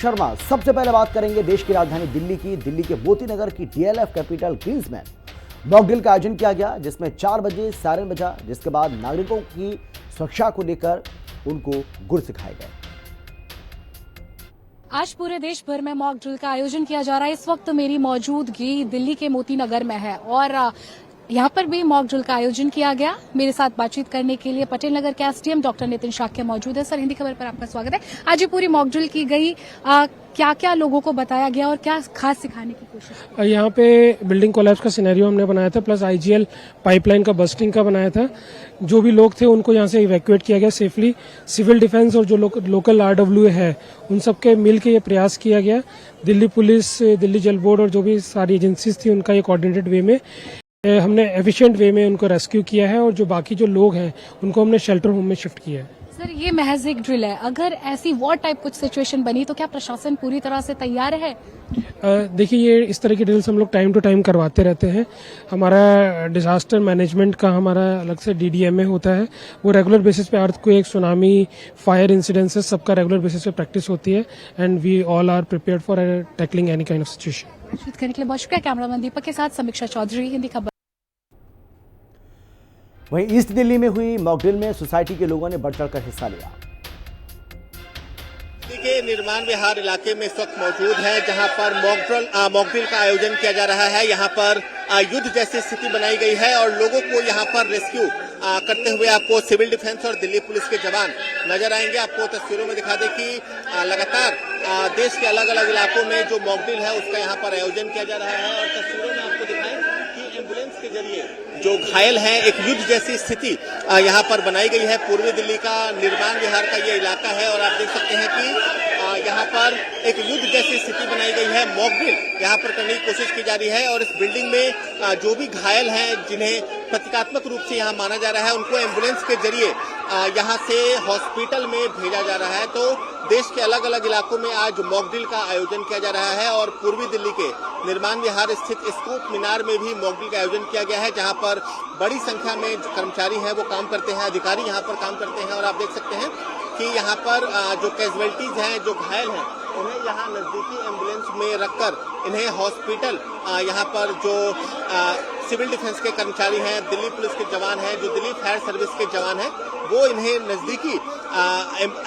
शर्मा। सबसे पहले बात करेंगे देश की राजधानी दिल्ली की। दिल्ली के मोती नगर की डीएलएफ कैपिटल ग्रीन्स में मॉकड्रिल का आयोजन किया गया, जिसमें 4 बजे सायरन बजा, जिसके बाद नागरिकों की सुरक्षा को लेकर उनको गुर सिखाए गए। आज पूरे देश भर में मॉक ड्रिल का आयोजन किया जा रहा है। इस वक्त मेरी मौजूदगी दिल्ली के मोती नगर में है और यहाँ पर भी मॉक ड्रिल का आयोजन किया गया। मेरे साथ बातचीत करने के लिए पटेल नगर के एसडीएम डॉक्टर नितिन शाक्य मौजूद है। सर, हिंदी खबर पर आपका स्वागत है। आज ये पूरी मॉक ड्रिल की गई, क्या क्या लोगों को बताया गया और क्या खास सिखाने की कोशिश? यहाँ पे बिल्डिंग कोलैप्स का सिनेरियो हमने बनाया था, प्लस आईजीएल पाइपलाइन का बस्टिंग का बनाया था। जो भी लोग थे उनको यहाँ से इवैक्यूएट किया गया सेफली। सिविल डिफेंस और जो लोकल आरडब्ल्यू है उन सबके मिल के ये प्रयास किया गया। दिल्ली पुलिस, दिल्ली जल बोर्ड और जो भी सारी एजेंसीज थी उनका ये कोऑर्डिनेटेड वे में हमने एफिशिएंट वे में उनको रेस्क्यू किया है और जो बाकी जो लोग हैं उनको हमने शेल्टर होम में शिफ्ट किया है। सर, ये महज एक ड्रिल है, अगर ऐसी वॉर टाइप कुछ सिचुएशन बनी तो क्या प्रशासन पूरी तरह से तैयार है? देखिए, ये इस तरह की ड्रिल्स हम लोग टाइम टू टाइम करवाते रहते हैं। हमारा डिजास्टर मैनेजमेंट का हमारा अलग से डीडीएमए होता है, वो रेगुलर बेसिस पे अर्थक्वेक, सुनामी, फायर इंसिडेंसेस सबका रेगुलर बेसिस पे प्रैक्टिस होती है and we all are prepared for tackling any kind of situation. बातचीत करने के लिए बहुत शुक्रिया। कैमरामैन दीपक के साथ समीक्षा चौधरी, हिंदी खबर। वहीं ईस्ट दिल्ली में हुई मॉकड्रिल में सोसाइटी के लोगों ने बढ़ चढ़कर हिस्सा लिया। दिल्ली के निर्माण विहार इलाके में इस वक्त मौजूद है, जहां पर मॉकड्रिल का आयोजन किया जा रहा है। यहां पर युद्ध जैसी स्थिति बनाई गई है और लोगों को यहां पर रेस्क्यू करते हुए आपको सिविल डिफेंस और दिल्ली पुलिस के जवान नजर आएंगे। आपको तस्वीरों में दिखा दें कि लगातार देश के अलग अलग इलाकों में जो मॉकड्रिल है उसका यहाँ पर आयोजन किया जा रहा है और तस्वीरों में आपको दिखाएं कि एम्बुलेंस के जरिए जो घायल हैं, एक युद्ध जैसी स्थिति यहाँ पर बनाई गई है। पूर्वी दिल्ली का निर्माण विहार का ये इलाका है और आप देख सकते हैं कि यहाँ पर एक युद्ध जैसी स्थिति बनाई गई है। मॉकड्रिल यहाँ पर करने की कोशिश की जा रही है और इस बिल्डिंग में जो भी घायल हैं, जिन्हें प्रतीकात्मक रूप से यहाँ माना जा रहा है, उनको एम्बुलेंस के जरिए यहाँ से हॉस्पिटल में भेजा जा रहा है। तो देश के अलग अलग इलाकों में आज मॉकड्रिल का आयोजन किया जा रहा है और पूर्वी दिल्ली के निर्माण विहार स्थित स्कूप मीनार में भी मॉकड्रिल का आयोजन किया गया है, जहां पर बड़ी संख्या में जो कर्मचारी हैं वो काम करते हैं, अधिकारी यहाँ पर काम करते हैं। और आप देख सकते हैं कि यहाँ पर जो कैजुअलिटीज हैं, जो घायल हैं, उन्हें यहाँ नजदीकी एम्बुलेंस में रखकर इन्हें हॉस्पिटल, यहाँ पर जो सिविल डिफेंस के कर्मचारी हैं, दिल्ली पुलिस के जवान हैं, जो दिल्ली फायर सर्विस के जवान हैं, वो इन्हें नजदीकी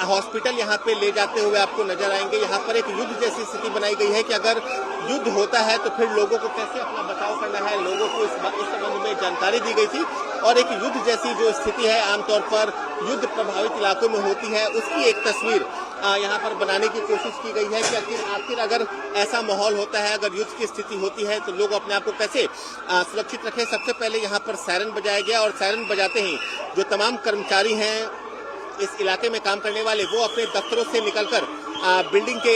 हॉस्पिटल यहाँ पे ले जाते हुए आपको नजर आएंगे। यहाँ पर एक युद्ध जैसी स्थिति बनाई गई है कि अगर युद्ध होता है तो फिर लोगों को कैसे अपना बचाव करना है, लोगों को इस संबंध में जानकारी दी गई थी। और एक युद्ध जैसी जो स्थिति है आमतौर पर युद्ध प्रभावित इलाकों में होती है, उसकी एक तस्वीर यहाँ पर बनाने की कोशिश की गई है कि आखिर अगर ऐसा माहौल होता है, अगर युद्ध की स्थिति होती है तो लोग अपने आप को कैसे सुरक्षित रखें। सबसे पहले यहाँ पर सायरन बजाया गया और सायरन बजाते ही जो तमाम कर्मचारी हैं इस इलाके में काम करने वाले, वो अपने दफ्तरों से निकलकर बिल्डिंग के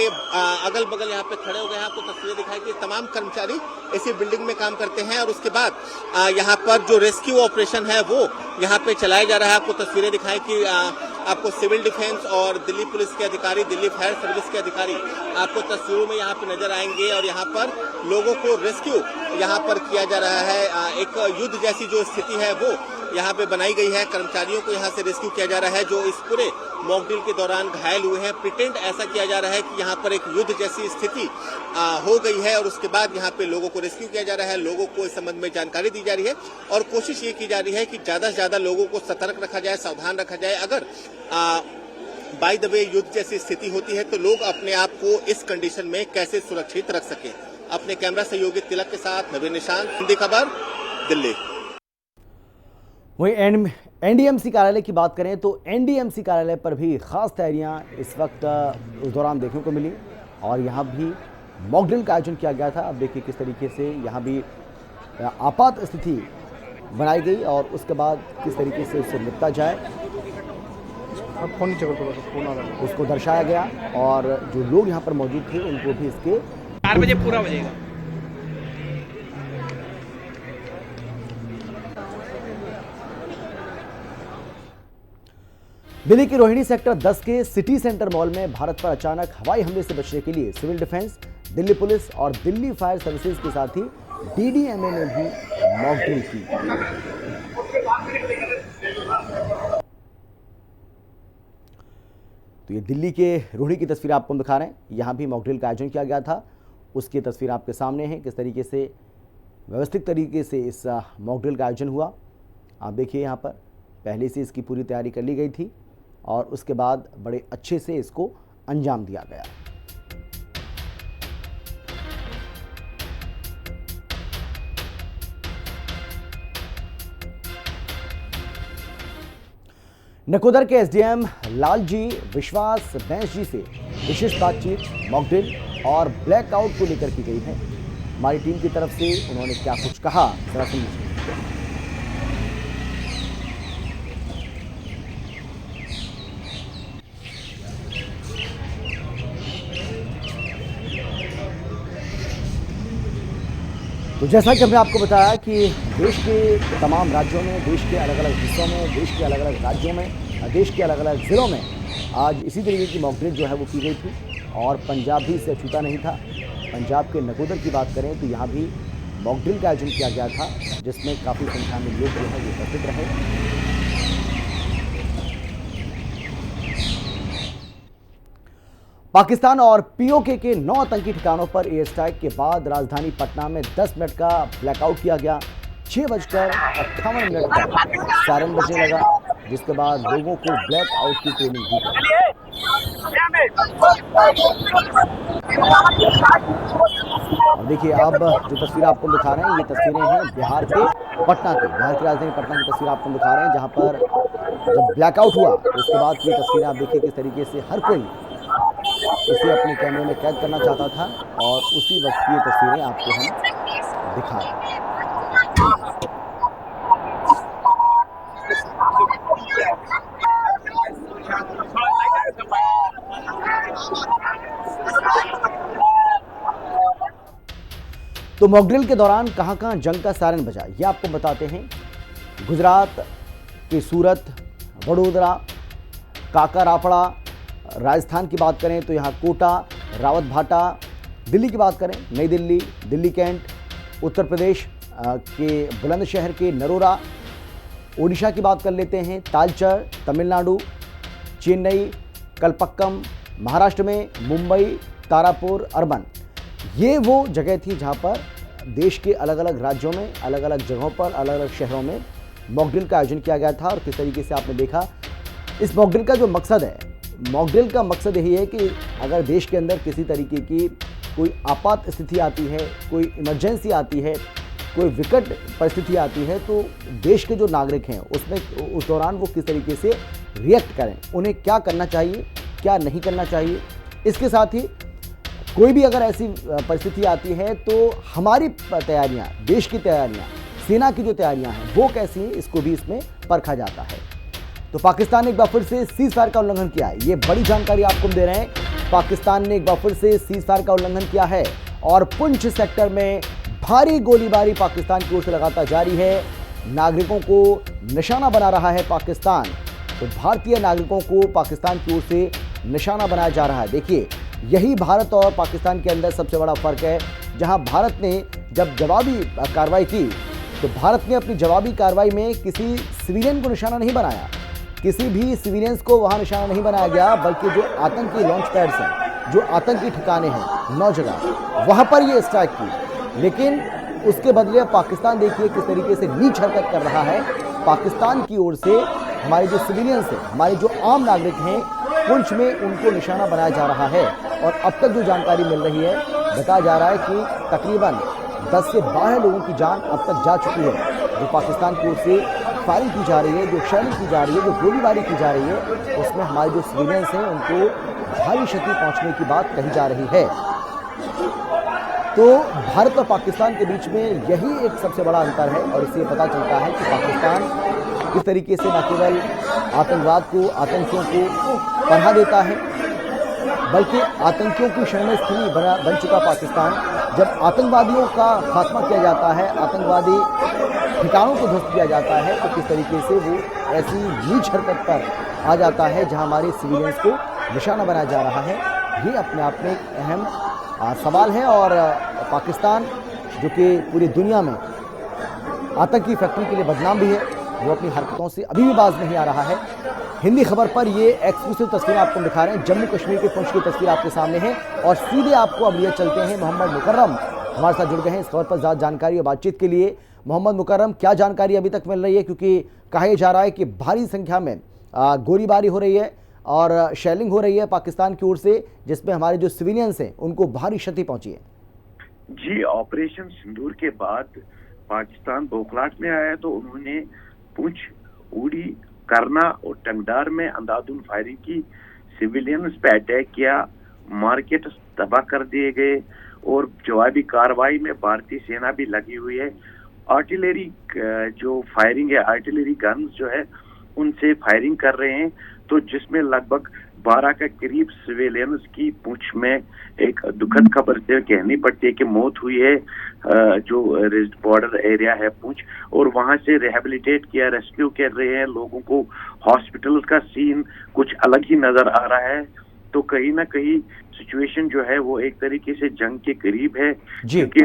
अगल बगल यहाँ पे खड़े हो गए हैं। आपको तस्वीरें दिखाई कि तमाम कर्मचारी इसी बिल्डिंग में काम करते हैं और उसके बाद यहाँ पर जो रेस्क्यू ऑपरेशन है वो यहाँ पे चलाया जा रहा है। आपको तस्वीरें दिखाई कि आपको सिविल डिफेंस और दिल्ली पुलिस के अधिकारी, दिल्ली फायर सर्विस के अधिकारी आपको तस्वीरों में यहाँ पे नजर आएंगे और यहाँ पर लोगों को रेस्क्यू यहाँ पर किया जा रहा है। एक युद्ध जैसी जो स्थिति है वो यहाँ पे बनाई गई है। कर्मचारियों को यहाँ से रेस्क्यू किया जा रहा है जो इस पूरे मॉकड्रिल के दौरान घायल हुए हैं। प्रिटेंड ऐसा किया जा रहा है कि यहाँ पर एक युद्ध जैसी स्थिति हो गई है और उसके बाद यहाँ पे लोगों को रेस्क्यू किया जा रहा है, लोगों को इस संबंध में जानकारी दी जा रही है और कोशिश ये की जा रही है कि ज्यादा से ज्यादा लोगों को सतर्क रखा जाए, सावधान रखा जाए। अगर बाय द वे युद्ध जैसी स्थिति होती है तो लोग अपने आप को इस कंडीशन में कैसे सुरक्षित रख सके। अपने कैमरा सहयोगी तिलक के साथ नवीन निशांत, हिंदी खबर, दिल्ली। वहीं एनडीएमसी कार्यालय की बात करें तो एनडीएमसी कार्यालय पर भी खास तैयारियां इस वक्त उस दौरान देखने को मिली और यहां भी मॉकड्रिल का आयोजन किया गया था। अब देखिए किस तरीके से यहां भी आपात स्थिति बनाई गई और उसके बाद किस तरीके से उससे निपटा जाए उसको दर्शाया गया और जो लोग यहाँ पर मौजूद थे उनको भी इसके 4 बजे पूरा हो जाएगा। दिल्ली की रोहिणी सेक्टर 10 के सिटी सेंटर मॉल में भारत पर अचानक हवाई हमले से बचने के लिए सिविल डिफेंस, दिल्ली पुलिस और दिल्ली फायर सर्विसेज के साथ ही डीडीएमए ने भी मॉकड्रिल की। तो तो ये दिल्ली के रोहड़ी की तस्वीर आपको हम दिखा रहे हैं। यहाँ भी मॉक ड्रिल का आयोजन किया गया था, उसकी तस्वीर आपके सामने है। किस तरीके से व्यवस्थित तरीके से इस मॉक ड्रिल का आयोजन हुआ आप देखिए। यहाँ पर पहले से इसकी पूरी तैयारी कर ली गई थी और उसके बाद बड़े अच्छे से इसको अंजाम दिया गया। नकोदर के एसडीएम लालजी विश्वास बैंस जी से विशेष बातचीत, मॉक ड्रिल और ब्लैकआउट को लेकर की गई है। हमारी टीम की तरफ से उन्होंने क्या कुछ कहा, जरा सुनिए। तो जैसा कि हमने आपको बताया कि देश के तमाम राज्यों में, देश के अलग अलग हिस्सों में, देश के अलग अलग राज्यों में, देश के अलग अलग ज़िलों में आज इसी तरीके की मॉक ड्रिल जो है वो की गई थी और पंजाब भी इससे छूटा नहीं था। पंजाब के नकोदर की बात करें तो यहाँ भी मॉक ड्रिल का आयोजन किया गया था, जिसमें काफ़ी संख्या में लोग जो है वो उपस्थित रहे। पाकिस्तान और पीओके के 9 आतंकी ठिकानों पर एयर स्ट्राइक के बाद राजधानी पटना में 10 मिनट का ब्लैकआउट किया गया। 6:58 पर सायरन बजने लगा, जिसके बाद लोगों को ब्लैकआउट की ट्रेनिंग दी गई। देखिए अब जो तस्वीर आपको दिखा रहे हैं ये तस्वीरें हैं बिहार के पटना की, बिहार की राजधानी पटना की तस्वीर आपको दिखा रहे हैं, जहां पर जब ब्लैकआउट हुआ तो उसके बाद ये तस्वीरें आप देखिए किस तरीके से हर कोई इसे अपने कैमरे में कैद करना चाहता था और उसी वक्त की ये तस्वीरें आपको हम दिखा रहे हैं। तो मॉक ड्रिल के दौरान कहां-कहां जंग का सायरन बजा ये आपको बताते हैं। गुजरात के सूरत, वडोदरा, काकारापड़ा, राजस्थान की बात करें तो यहाँ कोटा, रावत भाटा, दिल्ली की बात करें नई दिल्ली, दिल्ली कैंट, उत्तर प्रदेश के बुलंदशहर के नरोरा, ओडिशा की बात कर लेते हैं तालचर, तमिलनाडु, चेन्नई, कलपक्कम, महाराष्ट्र में मुंबई, तारापुर, अर्बन। ये वो जगह थी जहाँ पर देश के अलग अलग राज्यों में, अलग अलग जगहों पर, अलग अलग शहरों में मॉक ड्रिल का आयोजन किया गया था। और किस तरीके से आपने देखा इस मॉक ड्रिल का जो मकसद है, मॉक ड्रिल का मकसद यही है कि अगर देश के अंदर किसी तरीके की कोई आपात स्थिति आती है, कोई इमरजेंसी आती है, कोई विकट परिस्थिति आती है, तो देश के जो नागरिक हैं उसमें उस दौरान वो किस तरीके से रिएक्ट करें, उन्हें क्या करना चाहिए, क्या नहीं करना चाहिए। इसके साथ ही कोई भी अगर ऐसी परिस्थिति आती है तो हमारी तैयारियां, देश की तैयारियां, सेना की जो तैयारियां हैं वो कैसी हैं, इसको भी इसमें परखा जाता है। तो पाकिस्तान ने एक बार फिर से सीज़फायर का उल्लंघन किया है, ये बड़ी जानकारी आपको दे रहे हैं। पाकिस्तान ने एक बार फिर से सीज़फायर का उल्लंघन किया है और पुंछ सेक्टर में भारी गोलीबारी पाकिस्तान की ओर से लगातार जारी है। नागरिकों को निशाना बना रहा है पाकिस्तान, तो भारतीय नागरिकों को पाकिस्तान की ओर से निशाना बनाया जा रहा है। देखिए यही भारत और पाकिस्तान के अंदर सबसे बड़ा फर्क है। जहां भारत ने जब जवाबी कार्रवाई की तो भारत ने अपनी जवाबी कार्रवाई में किसी सिविलियन को निशाना नहीं बनाया, किसी भी सिविलियंस को वहां निशाना नहीं बनाया गया, बल्कि जो आतंकी लॉन्च पैड्स हैं, जो आतंकी ठिकाने हैं 9 जगह, वहां पर ये स्ट्राइक की। लेकिन उसके बदले पाकिस्तान देखिए किस तरीके से नीच हरकत कर रहा है। पाकिस्तान की ओर से हमारे जो सिविलियंस हैं, हमारे जो आम नागरिक हैं, पुंछ में उनको निशाना बनाया जा रहा है। और अब तक जो जानकारी मिल रही है, बताया जा रहा है कि तकरीबन 10 से 12 लोगों की जान अब तक जा चुकी है, जो पाकिस्तान की ओर से फायरिंग की जा रही है, जो शेलिंग की जा रही है, जो गोलीबारी की जा रही है, उसमें हमारे जो सिविलियंस हैं उनको भारी क्षति पहुंचने की बात कही जा रही है। तो भारत और पाकिस्तान के बीच में यही एक सबसे बड़ा अंतर है और इससे पता चलता है कि पाकिस्तान किस तरीके से न केवल आतंकवाद को, आतंकियों को पनाह देता है, बल्कि आतंकियों की शरणस्थली बन चुका पाकिस्तान। जब आतंकवादियों का खात्मा किया जाता है, आतंकवादी ठिकानों को ध्वस्त किया जाता है, तो किस तरीके से वो ऐसी नीच हरकत पर आ जाता है जहां हमारे सिविलियंस को निशाना बनाया जा रहा है। ये अपने आप में एक अहम सवाल है और पाकिस्तान जो कि पूरी दुनिया में आतंकी फैक्ट्री के लिए बदनाम भी है, वो अपनी हरकतों से अभी भी बाज नहीं आ रहा है। हिंदी खबर पर ये एक्सक्लूसिव तस्वीरें आपको दिखा रहे हैं। जम्मू कश्मीर के पुंछ की तस्वीर आपके सामने है और सीधे आपको अब लिए चलते हैं। मोहम्मद मुकर्रम हमारे साथ जुड़ गए हैं इस खबर पर ज़्यादा जानकारी और बातचीत के लिए। मोहम्मद मुकर्रम, क्या जानकारी अभी तक मिल रही है, क्योंकि कहा जा रहा है कि भारी संख्या में गोलीबारी हो रही है और शेलिंग हो रही है पाकिस्तान की ओर से, जिसमें हमारे जो सिविलियंस हैं उनको भारी क्षति पहुंची है। जी, ऑपरेशन सिंदूर के बाद पाकिस्तान बौखलाहट में आया तो उन्होंने पुंछ, उड़ी, करना और टंगडार में अंधाधुंध फायरिंग की, सिविलियंस पे अटैक किया, मार्केट तबाह कर दिए गए और जवाबी कार्रवाई में भारतीय सेना भी लगी हुई है। आर्टिलरी जो फायरिंग है, आर्टिलरी गन्स जो है उनसे फायरिंग कर रहे हैं, तो जिसमें लगभग 12 के करीब सिविलियंस की पुंछ में एक दुखद खबर से कहनी पड़ती है कि मौत हुई है। जो बॉर्डर एरिया है पुंछ, और वहां से रिहेबिलिटेट किया, रेस्क्यू कर रहे हैं लोगों को। हॉस्पिटल का सीन कुछ अलग ही नजर आ रहा है। तो कहीं ना कहीं सिचुएशन जो है वो एक तरीके से जंग के करीब है, क्योंकि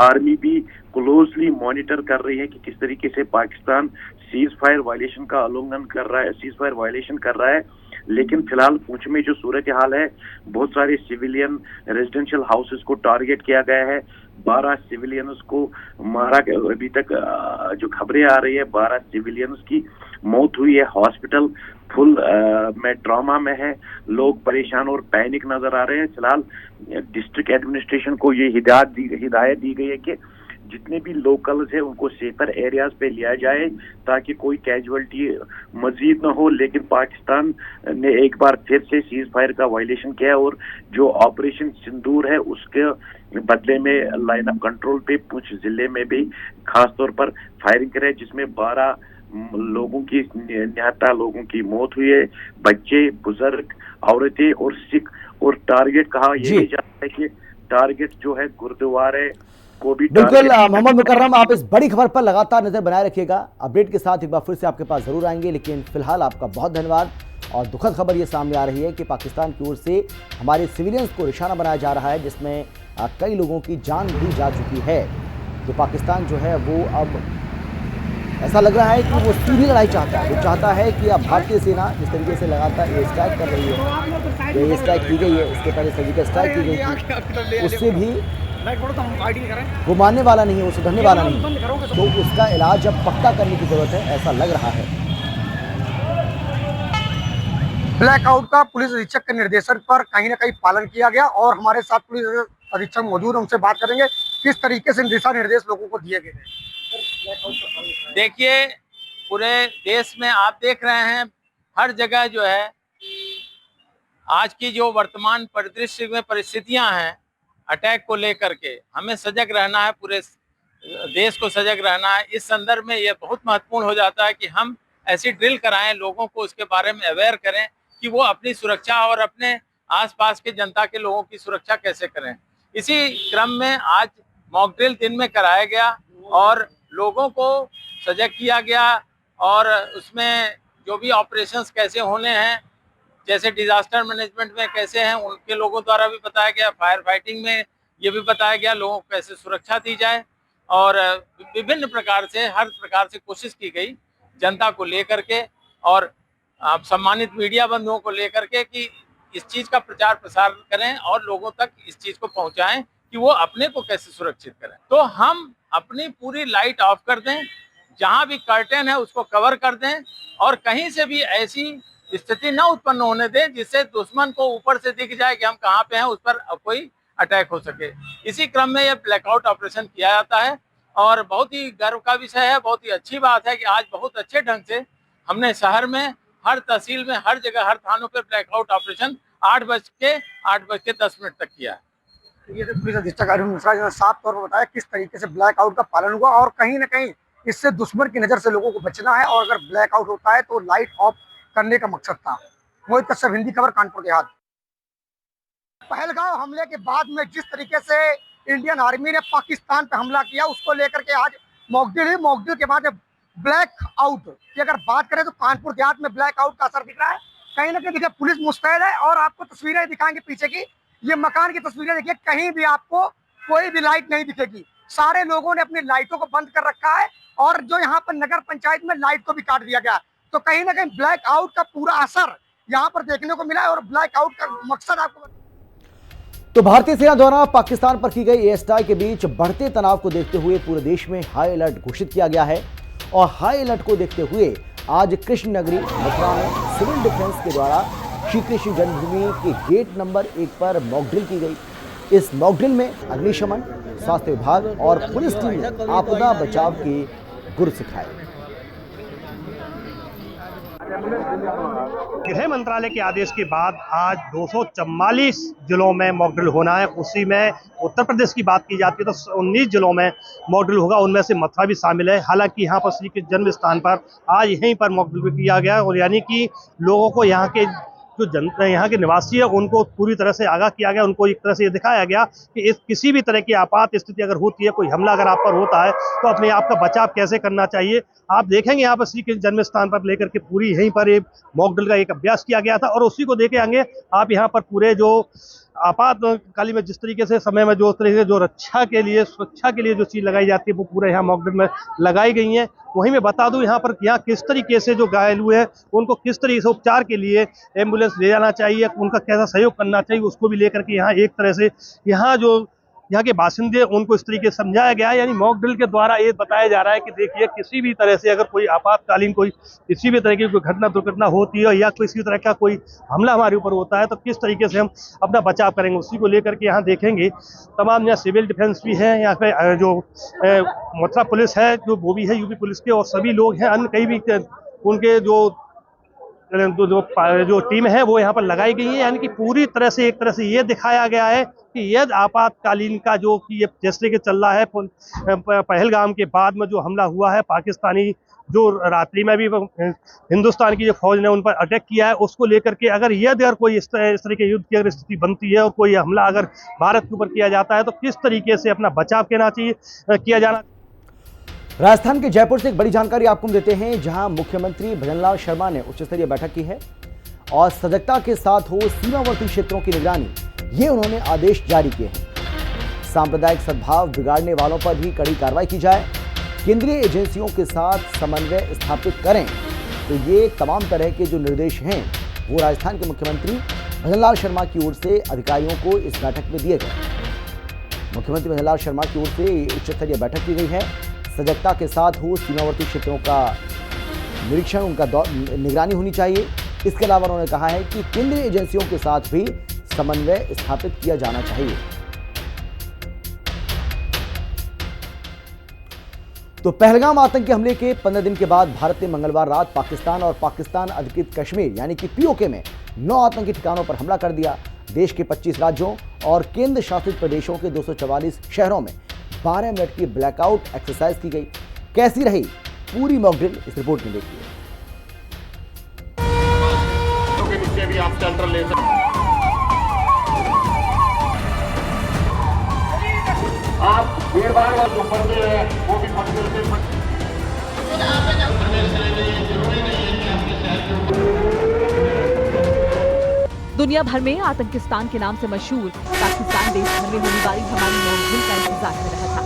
आर्मी भी क्लोजली मॉनिटर कर रही है कि किस तरीके से पाकिस्तान सीज फायर वायलेशन का उल्लंघन कर रहा है, सीज फायर वायलेशन कर रहा है। लेकिन फिलहाल पुंछ में जो सूरत हाल है, बहुत सारे सिविलियन रेजिडेंशियल हाउसेस को टारगेट किया गया है। 12 सिविलियंस को मारा गया। अभी तक जो खबरें आ रही है 12 सिविलियंस की मौत हुई है। हॉस्पिटल फुल में ट्रॉमा में है, लोग परेशान और पैनिक नजर आ रहे हैं। फिलहाल डिस्ट्रिक्ट एडमिनिस्ट्रेशन को ये हिदायत दी गई है कि जितने भी लोकल्स है उनको सेफर एरियाज पे लिया जाए ताकि कोई कैजुअलिटी मजीद न हो। लेकिन पाकिस्तान ने एक बार फिर से सीज फायर का वायलेशन किया है और जो ऑपरेशन सिंदूर है उसके बदले में लाइन ऑफ कंट्रोल पे पुंछ जिले में भी खासतौर पर फायरिंग करे, जिसमें 12 लोगों की निहत्ता लोगों की मौत हुई है, बच्चे, बुजुर्ग, औरतें और सिख। और टारगेट कहा यह जाता है कि टारगेट जो है गुरुद्वारे को भी। बिल्कुल मोहम्मद मुकर्रम, आप इस बड़ी खबर पर लगातार नजर बनाए रखिएगा। अपडेट के साथ एक बार फिर से आपके पास जरूर आएंगे, लेकिन फिलहाल आपका बहुत धन्यवाद। और दुखद खबर ये सामने आ रही है कि पाकिस्तान की ओर से हमारे सिविलियंस को निशाना बनाया जा रहा है, जिसमें कई लोगों की जान भी जा चुकी है। तो पाकिस्तान जो है वो अब ऐसा लग रहा है कि वो सीधी लड़ाई चाहता है। वो चाहता है कि अब भारतीय सेना जिस तरीके से लगातार एयर स्ट्राइक कर रही है, एयर स्ट्राइक की गई है, इसके पहले सर्जिकल स्ट्राइक की गई थी, उससे भी वो मानने वाला नहीं है, वो सुधरने वाला नहीं है। तो उसका इलाज अब पक्का करने की जरूरत है, ऐसा लग रहा है। ब्लैकआउट का पुलिस अधीक्षक के निर्देशन पर कहीं ना कहीं पालन किया गया और हमारे साथ पुलिस अधीक्षक मौजूद, उनसे बात करेंगे किस तरीके से दिशा निर्देश लोगों को दिए गए। देखिए, पूरे देश में आप देख रहे हैं हर जगह जो है आज की जो वर्तमान परिदृश्य में परिस्थितियां हैं, अटैक को लेकर के हमें सजग रहना है, पूरे देश को सजग रहना है। इस संदर्भ में यह बहुत महत्वपूर्ण हो जाता है कि हम ऐसी ड्रिल कराएं, लोगों को उसके बारे में अवेयर करें कि वो अपनी सुरक्षा और अपने आसपास के जनता के लोगों की सुरक्षा कैसे करें। इसी क्रम में आज मॉक ड्रिल दिन में कराया गया और लोगों को सजग किया गया और उसमें जो भी ऑपरेशंस कैसे होने हैं, जैसे डिजास्टर मैनेजमेंट में कैसे हैं, उनके लोगों द्वारा भी बताया गया। फायर फाइटिंग में ये भी बताया गया लोगों को कैसे सुरक्षा दी जाए और विभिन्न प्रकार से हर प्रकार से कोशिश की गई जनता को लेकर के और आप सम्मानित मीडिया बंधुओं को लेकर के कि इस चीज़ का प्रचार प्रसार करें और लोगों तक इस चीज़ को पहुंचाएं कि वो अपने को कैसे सुरक्षित करें। तो हम अपनी पूरी लाइट ऑफ कर दें, जहां भी कर्टेन है उसको कवर कर दें और कहीं से भी ऐसी स्थिति न उत्पन्न होने दें जिससे दुश्मन को ऊपर से दिख जाए कि हम कहाँ पे हैं, उस पर कोई अटैक हो सके। इसी क्रम में यह ब्लैकआउट ऑपरेशन किया जाता है और बहुत ही गर्व का विषय है, बहुत ही अच्छी बात है कि आज बहुत अच्छे ढंग से हमने शहर में हर तहसील में हर जगह हर थानों पर ब्लैकआउट ऑपरेशन 8:10 तक किया है। ये पुलिस अधीक्षक अरुण मिश्रा जी ने साफ तौर पर बताया किस तरीके से ब्लैकआउट का पालन हुआ और कहीं ना कहीं इससे दुश्मन की नजर से लोगों को बचना है और अगर ब्लैकआउट होता है तो लाइट ऑफ करने का मकसद था। मोहित कश्यप, हिंदी खबर, कानपुर देहात। पहलगांव हमले के बाद में जिस तरीके से इंडियन आर्मी ने पाकिस्तान पे हमला किया उसको लेकर के आज मॉकड्रिल के बाद ब्लैकआउट की अगर बात करें तो कानपुर देहात में ब्लैकआउट का असर दिख रहा है। कहीं ना कहीं देखिए पुलिस मुस्तैद है और आपको तस्वीरें दिखाएंगे पीछे की, ये मकान की तस्वीरें देखिए, कहीं भी आपको कोई भी लाइट नहीं दिखेगी। सारे लोगों ने अपनी लाइटों को बंद कर रखा है और जो यहाँ पर नगर पंचायत में लाइट को भी काट दिया गया। तो कहीं ना कहीं ब्लैक आउट का पूरा असर यहाँ पर देखने को मिला है। और ब्लैक आउट का मकसद आपको तो भारतीय सेना द्वारा पाकिस्तान पर की गई एयर स्ट्राइक के बीच बढ़ते तनाव को देखते हुए पूरे देश में हाई अलर्ट घोषित किया गया है। और हाई अलर्ट को देखते हुए आज कृष्ण नगरी मथुरा में सिविल डिफेंस के द्वारा श्री कृष्ण जन्मभूमि के गेट नंबर 1 पर मॉक ड्रिल की गई। इस मॉक ड्रिल में अग्निशमन, स्वास्थ्य विभाग और पुलिस टीम ने आपदा बचाव के गुर सिखाए। गृह मंत्रालय के आदेश के बाद आज 244 जिलों में मॉक ड्रिल होना है। उसी में उत्तर प्रदेश की बात की जाती है तो 19 जिलों में मॉक ड्रिल होगा, उनमें से मथुरा भी शामिल है। हालांकि यहाँ पर श्री कृष्ण जन्म स्थान पर आज यहीं पर मॉक ड्रिल किया गया और यानी कि लोगों को यहाँ के जो जनता यहाँ के निवासी है उनको पूरी तरह से आगाह किया गया। उनको एक तरह से ये दिखाया गया कि इस किसी भी तरह की आपात स्थिति अगर होती है, कोई हमला अगर आप पर होता है तो अपने आप का बचाव कैसे करना चाहिए। आप देखेंगे यहाँ पर श्री कृष्ण जन्म स्थान पर लेकर के पूरी यहीं पर एक मॉक ड्रिल का एक अभ्यास किया गया था और उसी को देखे आएंगे आप यहाँ पर पूरे जो आपातकालीन में जिस तरीके से समय में जो तरीके से जो रक्षा के लिए सुरक्षा के लिए जो चीज लगाई जाती है वो पूरे यहाँ मॉक ड्रिल में लगाई गई हैं। वहीं मैं बता दूं यहाँ पर यहाँ किस तरीके से जो घायल हुए हैं उनको किस तरीके से उपचार के लिए एम्बुलेंस ले जाना चाहिए, उनका कैसा सहयोग करना चाहिए, उसको भी लेकर के यहाँ एक तरह से यहाँ के बासिंदे उनको इस तरीके से समझाया गया है। यानी मॉक ड्रिल के द्वारा ये बताया जा रहा है कि देखिए किसी भी तरह से अगर कोई आपातकालीन कोई किसी भी तरह की कोई घटना दुर्घटना होती है या किसी तरह का कोई हमला हमारे ऊपर होता है तो किस तरीके से हम अपना बचाव करेंगे, उसी को लेकर के यहाँ देखेंगे तमाम यहाँ सिविल डिफेंस भी है, यहाँ पे जो मथुरा पुलिस है जो वो भी है यूपी पुलिस के और सभी लोग हैं, अन्य कई भी उनके जो टीम है वो यहाँ पर लगाई गई है। यानी कि पूरी तरह से एक तरह से ये दिखाया गया है कि यदि आपातकालीन का जो कि ये जैसे कि चल रहा है पहलगाम के बाद में जो हमला हुआ है, पाकिस्तानी जो रात्रि में भी हिंदुस्तान की जो फौज ने उन पर अटैक किया है, उसको लेकर के अगर कोई इस तरह के युद्ध की अगर स्थिति बनती है और कोई हमला अगर भारत के ऊपर किया जाता है तो किस तरीके से अपना बचाव किया जाना। राजस्थान के जयपुर से एक बड़ी जानकारी आपको देते हैं, जहां मुख्यमंत्री भजनलाल शर्मा ने उच्च स्तरीय बैठक की है और सजगता के साथ हो सीमावर्ती क्षेत्रों की निगरानी, ये उन्होंने आदेश जारी किए हैं। सांप्रदायिक सद्भाव बिगाड़ने वालों पर भी कड़ी कार्रवाई की जाए, केंद्रीय एजेंसियों के साथ समन्वय स्थापित करें। तो ये तमाम तरह के जो निर्देश हैं वो राजस्थान के मुख्यमंत्री भजनलाल शर्मा की ओर से अधिकारियों को इस बैठक में दिए गए। मुख्यमंत्री भजनलाल शर्मा की ओर से उच्च स्तरीय बैठक की गई है। सजगता के साथ हो सीमावर्ती क्षेत्रों का निरीक्षण, उनका निगरानी होनी चाहिए। इसके अलावा उन्होंने कहा है कि केंद्रीय एजेंसियों के साथ भी समन्वय स्थापित किया जाना चाहिए। तो पहलगाम आतंकी हमले के 15 दिन के बाद भारत ने मंगलवार रात पाकिस्तान और पाकिस्तान अधिकृत कश्मीर यानी कि पीओके में 9 आतंकी ठिकानों पर हमला कर दिया। देश के 25 राज्यों और केंद्र शासित प्रदेशों के 244 शहरों में 12 मिनट की ब्लैकआउट एक्सरसाइज की गई। कैसी रही पूरी मॉक ड्रिल, इस रिपोर्ट में देखिए। नीचे भी आप सेंटर ले सकते, आप भीड़ भाड़ वाले जो पर्दे हैं वो भी पर्दे से दुनिया भर में आतंकिस्तान के नाम से मशहूर पाकिस्तान देश भर में होने वाली हमारी मॉक ड्रिल का इंतजार कर रहा था।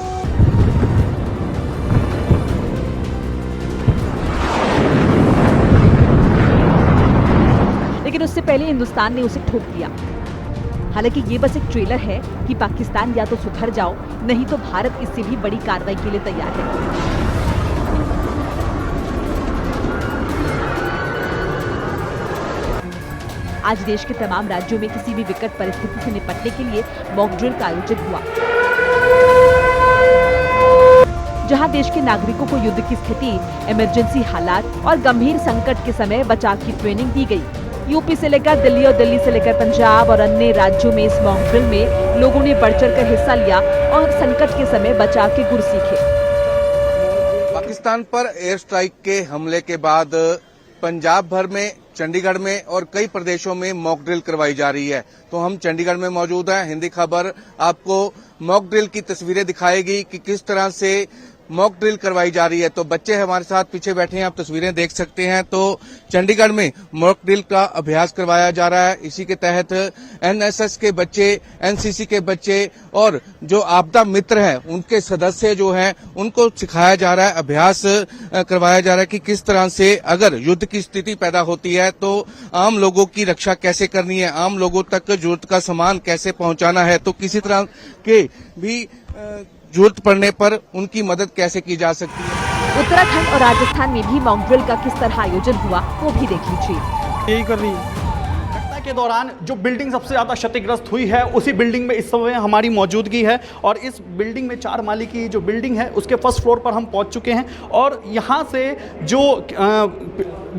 लेकिन उससे पहले हिंदुस्तान ने उसे ठोक दिया। हालांकि ये बस एक ट्रेलर है कि पाकिस्तान या तो सुधर जाओ, नहीं तो भारत इससे भी बड़ी कार्रवाई के लिए तैयार है। आज देश के तमाम राज्यों में किसी भी विकट परिस्थिति से निपटने के लिए मॉक ड्रिल का आयोजन हुआ, जहां देश के नागरिकों को युद्ध की स्थिति, इमरजेंसी हालात और गंभीर संकट के समय बचाव की ट्रेनिंग दी गई। यूपी से लेकर दिल्ली और दिल्ली से लेकर पंजाब और अन्य राज्यों में इस मॉक ड्रिल में लोगों ने बढ़ चढ़कर हिस्सा लिया और संकट के समय बचाव के गुर सीखे। पाकिस्तान पर एयर स्ट्राइक के हमले के बाद पंजाब भर में, चंडीगढ़ में और कई प्रदेशों में मॉक ड्रिल करवाई जा रही है। तो हम चंडीगढ़ में मौजूद हैं। हिंदी खबर आपको मॉक ड्रिल की तस्वीरें दिखाएगी कि किस तरह से मॉक ड्रिल करवाई जा रही है। तो बच्चे हमारे साथ पीछे बैठे हैं, आप तस्वीरें देख सकते हैं। तो चंडीगढ़ में मॉक ड्रिल का अभ्यास करवाया जा रहा है। इसी के तहत एनएसएस के बच्चे, एनसीसी के बच्चे और जो आपदा मित्र हैं उनके सदस्य जो हैं उनको सिखाया जा रहा है, अभ्यास करवाया जा रहा है कि किस तरह से अगर युद्ध की स्थिति पैदा होती है तो आम लोगों की रक्षा कैसे करनी है, आम लोगों तक जरूरत का सामान कैसे पहुंचाना है, तो किसी तरह के भी जरूरत पड़ने पर उनकी मदद कैसे की जा सकती है। उत्तराखंड और राजस्थान में भी मॉक ड्रिल का किस तरह आयोजन हुआ वो भी देख लीजिए। यही कर रही है। घटना के दौरान जो बिल्डिंग सबसे ज्यादा क्षतिग्रस्त हुई है उसी बिल्डिंग में इस समय हमारी मौजूदगी है और इस बिल्डिंग में 4 माले की जो बिल्डिंग है उसके फर्स्ट फ्लोर पर हम पहुंच चुके हैं और यहाँ से जो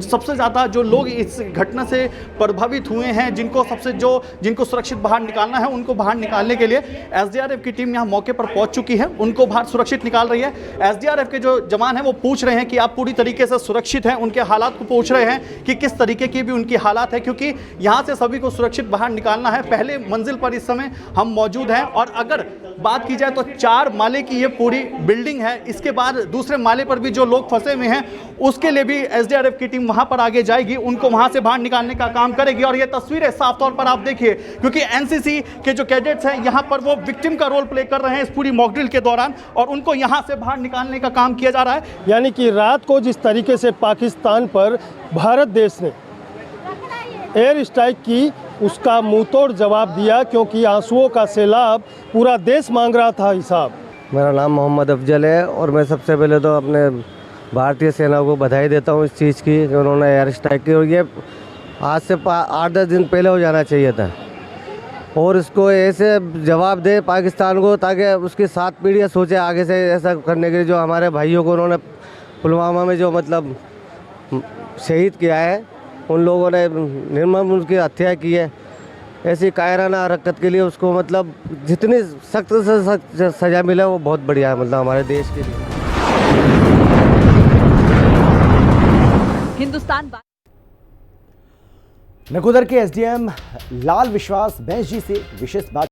सबसे ज़्यादा जो लोग इस घटना से प्रभावित हुए हैं, जिनको सुरक्षित बाहर निकालना है, उनको बाहर निकालने के लिए एसडीआरएफ की टीम यहाँ मौके पर पहुंच चुकी है, उनको बाहर सुरक्षित निकाल रही है। एसडीआरएफ के जो जवान हैं वो पूछ रहे हैं कि आप पूरी तरीके से सुरक्षित हैं, उनके हालात को पूछ रहे हैं कि किस तरीके की भी उनकी हालात है, क्योंकि यहाँ से सभी को सुरक्षित बाहर निकालना है। पहले मंजिल पर इस समय हम मौजूद हैं और अगर बात की जाए तो 4 माले की ये पूरी बिल्डिंग है। इसके बाद दूसरे माले पर भी जो लोग फंसे हुए हैं उसके लिए भी एसडीआरएफ की टीम वहां पर आगे जाएगी, उनको वहां से बाहर निकालने का काम करेगी। और ये तस्वीरें साफ तौर पर आप देखिए, क्योंकि एनसीसी के जो कैडेट्स हैं यहाँ पर वो विक्टिम का रोल प्ले कर रहे हैं इस पूरी मॉक ड्रिल के दौरान और उनको यहाँ से बाहर निकालने का काम किया जा रहा है। यानी कि रात को जिस तरीके से पाकिस्तान पर भारत देश ने एयर स्ट्राइक की, उसका मुंहतोड़ जवाब दिया, क्योंकि आंसुओं का सैलाब पूरा देश मांग रहा था हिसाब। मेरा नाम मोहम्मद अफजल है और मैं सबसे पहले तो अपने भारतीय सेना को बधाई देता हूँ इस चीज़ की कि उन्होंने एयर स्ट्राइक की और ये आज से 8-10 दिन पहले हो जाना चाहिए था और इसको ऐसे जवाब दे पाकिस्तान को ताकि उसकी 7 पीढ़ियाँ सोचे आगे से ऐसा करने के लिए। जो हमारे भाइयों को उन्होंने पुलवामा में जो मतलब शहीद किया है, उन लोगों ने निर्मम उनकी हत्या की है, ऐसी कायराना हरकत के लिए उसको मतलब जितनी सख्त से सख्त सज़ा मिले वो बहुत बढ़िया है, मतलब हमारे देश के लिए। हिंदुस्तान नकोदर के एसडीएम लाल विश्वास बैंस जी से विशेष बात